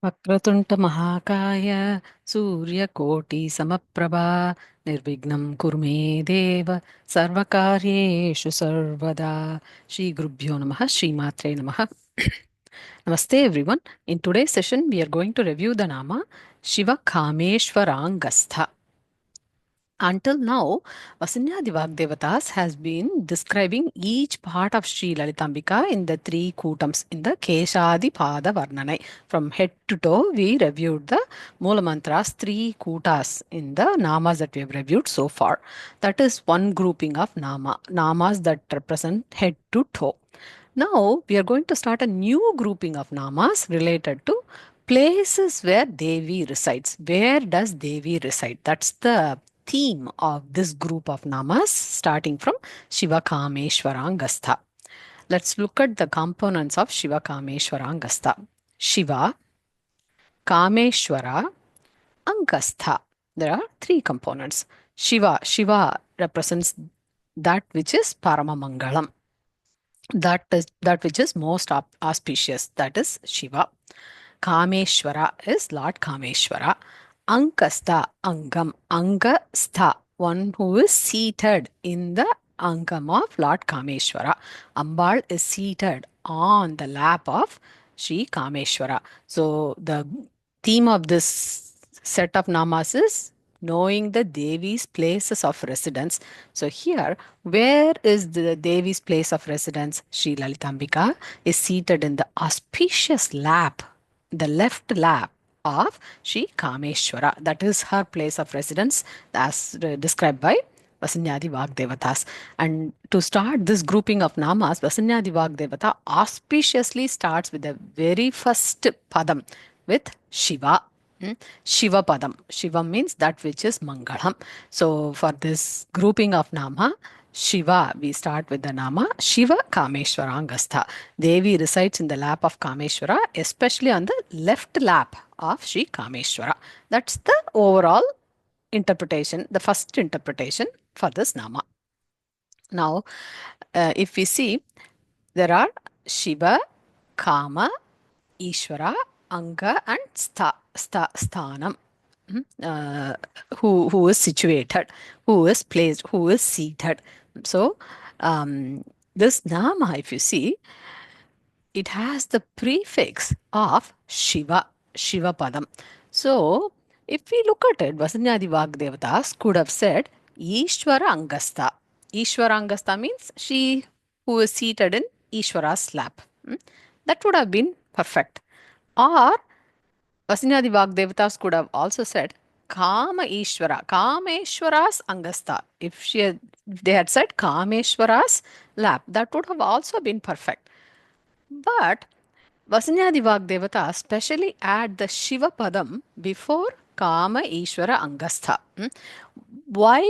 वक्रतुण्ड महाकाय सूर्यकोटि समप्रभा निर्विघ्नं कुरु मे देव सर्वकार्येषु सर्वदा. Shri Gurubhyo Namaha, Shri Matre Namaha. Namaste everyone. In today's session we are going to review the Nama Siva Kameswarangasta. Until now, Vasinyadi Vak Devatas has been describing each part of Sri Lalitambika in the three kutams in the Keshadi Paadha Varnanai. From head to toe, we reviewed the Mula Mantras, three kutas in the Namas that we have reviewed so far. That is one grouping of Namas that represent head to toe. Now, we are going to start a new grouping of Namas related to places where Devi resides. Where does Devi reside? That's the theme of this group of namas starting from Siva Kameswarangasta. Let's look at the components of Siva Kameswarangasta. Siva, Kameswara, Angasta. There are three components. Shiva represents that which is Parama Mangalam. That which is most auspicious. That is Shiva. Kameswara is Lord Kameswara. Angasta, Angam, Anga Sta, one who is seated in the Angam of Lord Kameswara. Ambal is seated on the lap of Sri Kameswara. So the theme of this set of namas is knowing the Devi's places of residence. So here, where is the Devi's place of residence? Sri Lalitambika is seated in the auspicious lap, the left lap of Sri Kameswara. That is her place of residence as described by Vasinyadi Vak Devatas. And to start this grouping of namas, Vasinyadi Vak Devata auspiciously starts with the very first padam with Shiva. Siva Padham. Shiva means that which is Mangalam. So for this grouping of Nama, Shiva, we start with the Nama Siva Kameswarangasta. Devi resides in the lap of Kameswara, especially on the left lap of Sri Kameswara. That's the overall interpretation, the first interpretation for this Nama. Now, if we see, there are Shiva, Kama, Eswara, Anga and Sthanam. Who is situated, who is placed, who is seated. So this Nama, if you see, it has the prefix of Shiva, Shiva Padam. So if we look at it, Vasinyadi Vak Devatas could have said Eswara Angasta. Eswara Angasta means she who is seated in Eswara's lap. That would have been perfect. Or Vasinyadi Vak Devatas could have also said Kama Ishvara, Kameshwara's Angasta. If they had said Kameshwara's lap, that would have also been perfect. But Vasinyadi Vak Devatas specially add the Shiva Padam before Kama Ishvara Angastha. Why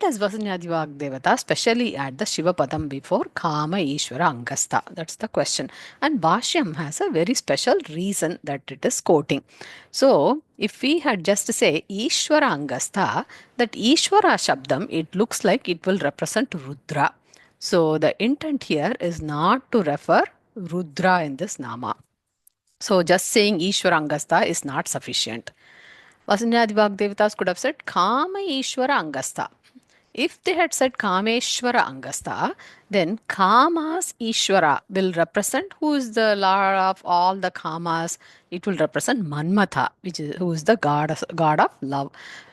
does Vasinyadi Vak Devata specially add the Shiva Padam before Kama Ishvara Angasta? That's the question. And Bhashyam has a very special reason that it is quoting. So, if we had just to say Ishvara Angasta, that Ishvara Shabdam, it looks like it will represent Rudra. So, the intent here is not to refer Rudra in this Nama. So, just saying Ishvara Angasta is not sufficient. Vasinyadi Vak Devatas could have said Kama Ishvara Angasta. If they had said Kameshwara Angasta, then Kama's Ishvara will represent who is the Lord of all the Kamas. It will represent Manmatha, who is the god of love.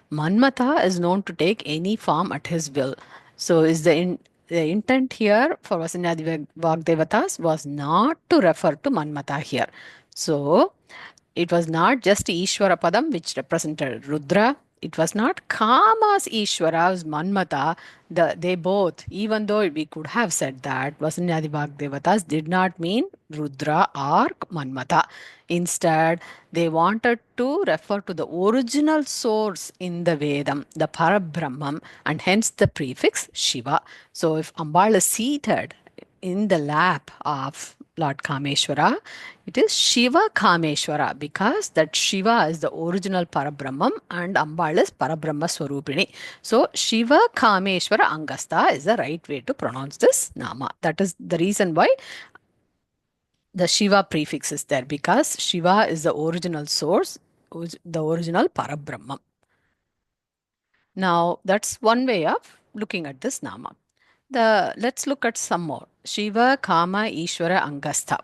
Manmatha is known to take any form at his will. So is the intent here for Vasinyadi Vak Devatas was not to refer to Manmatha here. So it was not just Ishvara Padam which represented Rudra. It was not Kama's Ishvara's Manmata. They both, even though we could have said that, Vasinyadi Vak Devatas did not mean Rudra or Manmata. Instead, they wanted to refer to the original source in the Vedam, the Parabrahman, and hence the prefix Shiva. So if Ambal is seated in the lap of Lord Kameswara, it is Siva Kameswara because that Shiva is the original Parabrahman and Ambal is Parabrahma Swarupini. So Siva Kameswara Angasta is the right way to pronounce this Nama. That is the reason why the Shiva prefix is there because Shiva is the original source, the original Parabrahma. Now, that's one way of looking at this Nama. Let's look at some more. Shiva, Kama, Ishvara, Angasta.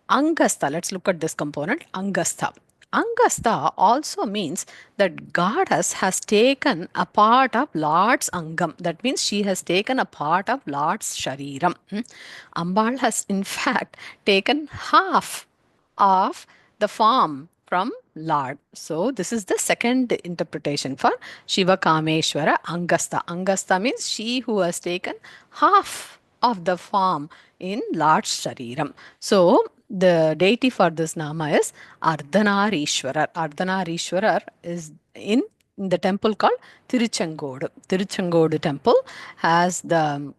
Angasta, let's look at this component. Angasta. Angasta also means that goddess has taken a part of Lord's Angam. That means she has taken a part of Lord's Shariram. Ambal has in fact taken half of the form from Lord. So this is the second interpretation for Shiva Kameswara Angasta. Angasta means she who has taken half of the form in Lord Shariram. So the deity for this nama is Ardhanarishwarar. Ardhanarishwarar is in the temple called Tiruchengodu. Tiruchengodu temple has the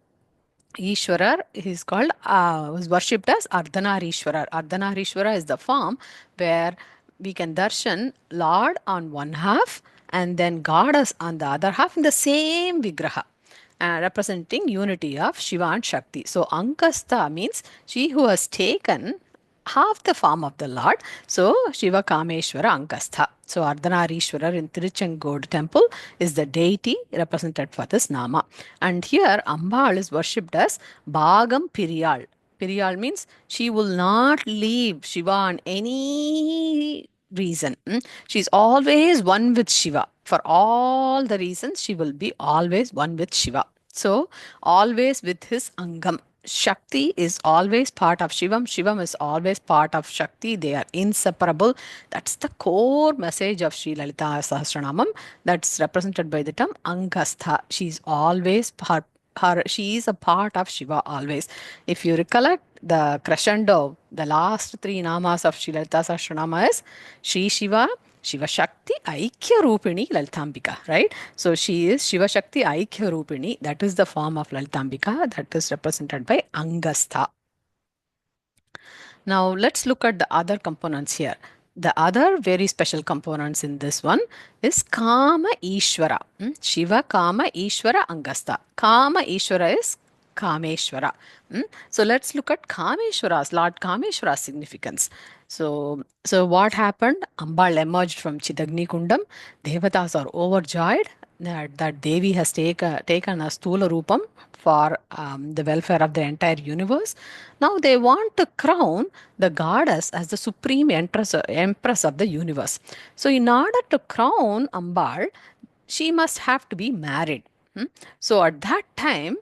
Ishwarar is called, was worshipped as Ardhanarishwarar. Ardhanarishwara is the form where we can darshan Lord on one half and then goddess on the other half in the same vigraha. Representing unity of Shiva and Shakti. So Angasta means she who has taken half the form of the Lord. So Shiva Kameswara Angastha. So Ardhanarishwarar in Tiruchengodu temple is the deity represented for this Nama. And here Ambal is worshipped as Bhagam Piriyal. Piriyal means she will not leave Shiva on any reason. She's always one with Shiva. For all the reasons, she will be always one with Shiva. So, always with his Angam. Shakti is always part of Shivam. Shivam is always part of Shakti. They are inseparable. That's the core message of Sri Lalita Sahasranamam. That's represented by the term Angastha. She's always part. She is a part of Shiva always. If you recollect the crescendo, the last three namas of Sri Lalita Sahasranama is Shri Shiva, Shiva Shakti, Aikya Rupini, Lalitambika, right? So she is Shiva Shakti Aikya Rupini. That is the form of Lalitambika that is represented by Angastha. Now let's look at the other components here. The other very special components in this one is Kama Ishvara. Shiva Kama Ishvara Angasta. Kama Ishvara is Kameshwara. So let's look at Kameshwara's, Lord Kameshwara's significance. So what happened? Ambal emerged from Chidagni Kundam. Devatas are overjoyed that Devi has taken a Stula Rupam for the welfare of the entire universe. Now they want to crown the goddess as the supreme empress of the universe. So in order to crown Ambal, she must have to be married. So at that time,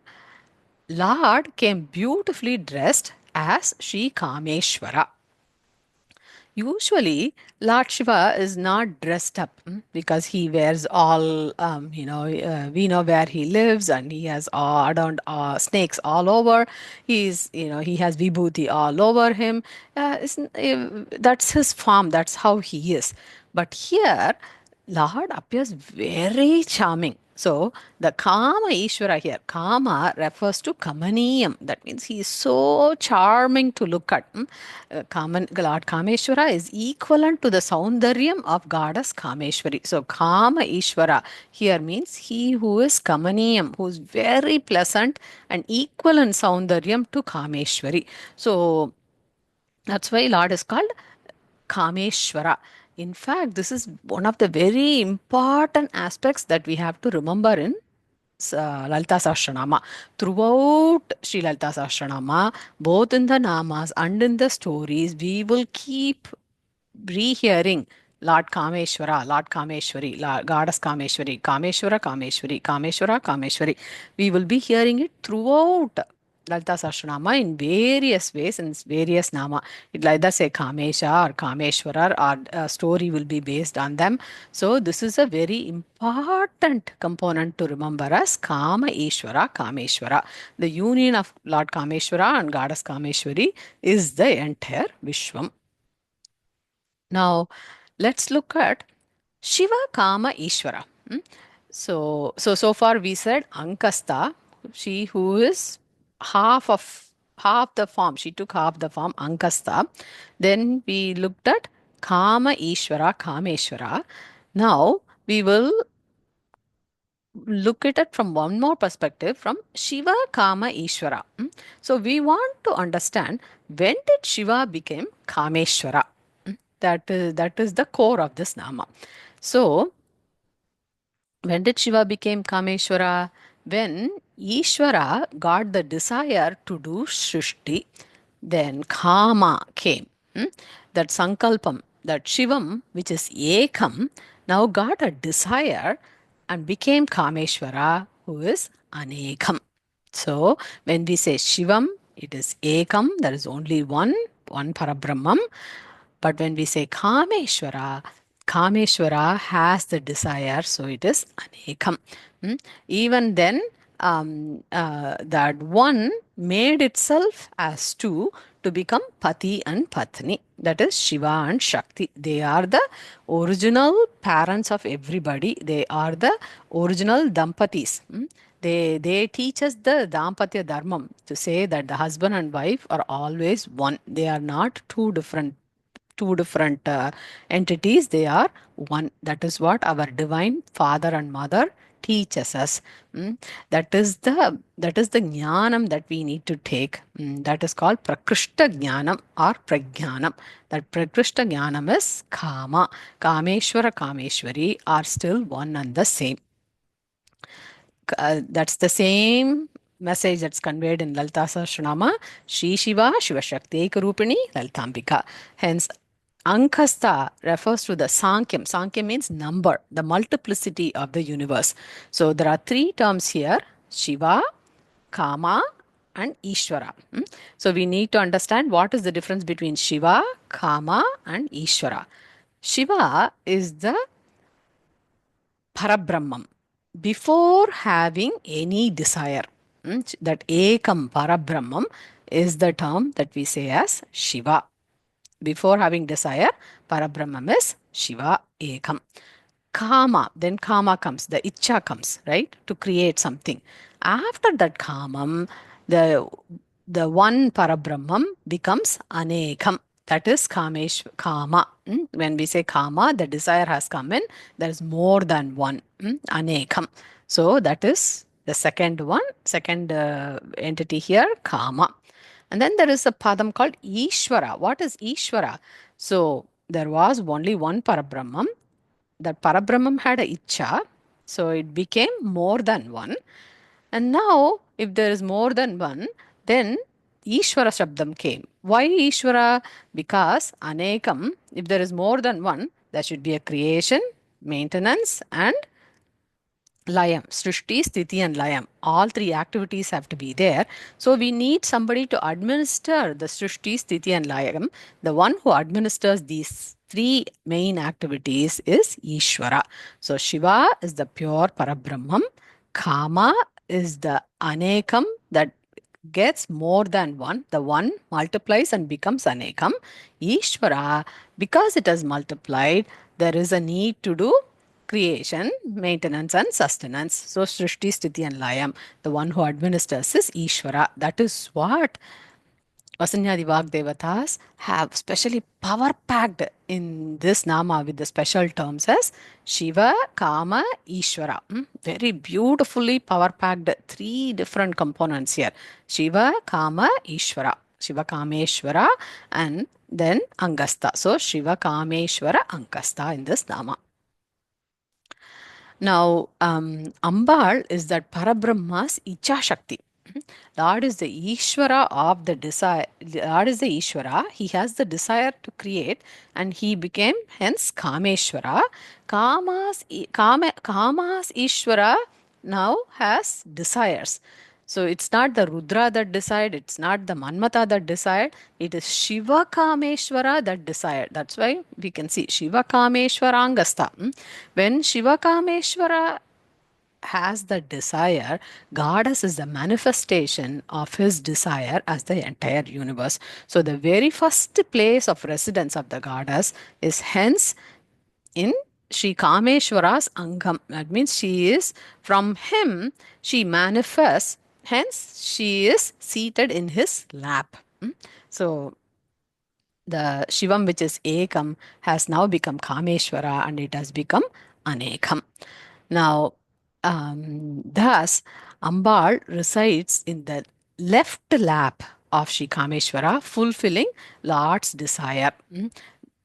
Lord came beautifully dressed as Sri Kameshwara. Usually, Lord Shiva is not dressed up because he wears all, we know where he lives and he has adorned snakes all over. He has vibhuti all over him. That's his form, that's how he is. But here, Lord appears very charming. So the Kama Ishvara here, Kama refers to Kamaniyam. That means he is so charming to look at. Lord Kameshwara is equivalent to the Saundaryam of goddess Kameshwari. So Kama Ishvara here means he who is Kamaniyam, who is very pleasant and equal in Saundaryam to Kameshwari. So that's why Lord is called Kameshwara. In fact, this is one of the very important aspects that we have to remember in Lalita Sahasranama. Throughout Sri Lalita Sahasranama, both in the namas and in the stories, we will keep rehearing Lord Kameshwara, Lord Kameshwari, Goddess Kameshwari, Kameshwara, Kameshwari, Kameshwara, Kameshwari. We will be hearing it throughout Lalita Sahasranama in various ways, in various nama. It either say Kamesha or Kameshwara, or a story will be based on them. So this is a very important component to remember as Kama Ishvara, Kameshwara. The union of Lord Kameshwara and Goddess Kameshwari is the entire Vishwam. Now, let's look at Shiva Kama Ishvara. So far we said Ankasta, she who is half the form. She took half the form Ankasta. Then we looked at Kama Ishvara, Kameshwara. Now we will look at it from one more perspective from Shiva, Kama, Ishvara. So we want to understand when did Shiva become Kameshwara? That is the core of this Nama. So when did Shiva become Kameshwara? When Ishvara got the desire to do Srishti, then Kama came. That Sankalpam, that Shivam, which is Ekam, now got a desire and became Kameshwara, who is Anekam. So when we say Shivam, it is Ekam, there is only one Parabrahmam. But when we say Kameshwara, Kameshwara has the desire, so it is Anekam. Even then, that one made itself as two to become Pati and Patni. That is Shiva and Shakti. They are the original parents of everybody. They are the original Dampatis. They teach us the Dampatya Dharmam to say that the husband and wife are always one. They are not two different entities. They are one. That is what our divine father and mother teaches us. That is the jnanam that we need to take. That is called prakrishta jnanam or prajnanam. That prakrishta jnanam is kama. Kameshwara, Kameshwari are still one and the same. That's the same message that's conveyed in Lalita Sahasranama, Shri Shiva, Shiva Shakti Ekarupini, Lalitambika. Hence, Angasta refers to the Sankhya. Sankhya means number, the multiplicity of the universe. So there are three terms here, Shiva, Kama, and Ishvara. So we need to understand what is the difference between Shiva, Kama, and Ishvara. Shiva is the Parabrahmam before having any desire. That Ekam Parabrahmam is the term that we say as Shiva. Before having desire, Parabrahmam is Shiva Ekam. Kama, then Kama comes, the Icha comes, right, to create something. After that Kamam, the one Parabrahmam becomes Anekam. That is Kama. When we say Kama, the desire has come in. There is more than one. Anekam. So that is the second one, second entity here, Kama. And then there is a padam called Ishvara. What is Ishvara? So there was only one Parabrahmam. That Parabrahmam had a Icha. So it became more than one. And now, if there is more than one, then Ishvara Shabdam came. Why Ishvara? Because Anekam, if there is more than one, there should be a creation, maintenance, and Layam, Srishti, Sthiti, and Layam. All three activities have to be there. So we need somebody to administer the Srishti, Sthiti, and Layam. The one who administers these three main activities is Ishvara. So Shiva is the pure Parabrahmam. Kama is the Anekam that gets more than one. The one multiplies and becomes Anekam. Ishvara, because it has multiplied, there is a need to do creation, maintenance, and sustenance. So, Srishti, Sthiti, and Layam, the one who administers is Ishvara. That is what Vasinyadi Vak Devatas have specially power packed in this Nama with the special terms as Shiva, Kama, Ishvara. Very beautifully power packed three different components here Shiva, Kama, Ishvara. Shiva Kameshwara and then Angasta. So, Shiva Kameshwara Angasta in this Nama. Now, Ambal is that Parabrahma's Icha Shakti. Lord is the Ishvara of the desire. Lord is the Ishvara. He has the desire to create and he became hence Kameshwara. Kama's Ishvara now has desires. So it's not the Rudra that desired, it's not the Manmata that desired, it is Shiva Kameswara that desired. That's why we can see Siva Kameswarangasta. When Shiva Kameswara has the desire, goddess is the manifestation of his desire as the entire universe. So the very first place of residence of the goddess is hence in Sri Kameshwara's Angam. That means she is from him, she manifests, hence she is seated in his lap. So the Shivam, which is Ekam, has now become Kameshwara and it has become Anekam. Now, Thus, Ambal resides in the left lap of Sri Kameswara, fulfilling Lord's desire.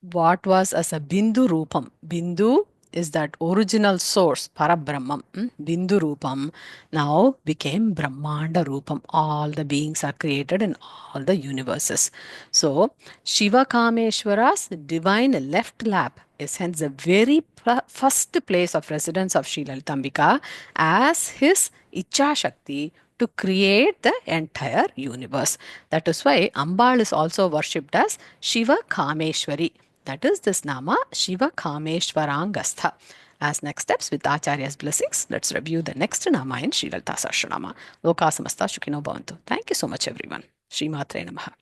What was as a Bindu Rupam? Bindu is that original source, Parabrahmam. Bindu Rupam now became Brahmanda Rupam. All the beings are created in all the universes. So, Shiva Kameshwara's divine left lap is hence the very first place of residence of Sri Lalitambika as his Icha Shakti to create the entire universe. That is why Ambal is also worshipped as Shiva Kameshwari. That is this Nama Siva Kameswarangasta. As next steps with Acharya's blessings, let's review the next Nama in Sri Lalita Sahasranama. Loka samasta Shukino Bhavantu. Thank you so much, everyone. Shri Matre Namaha.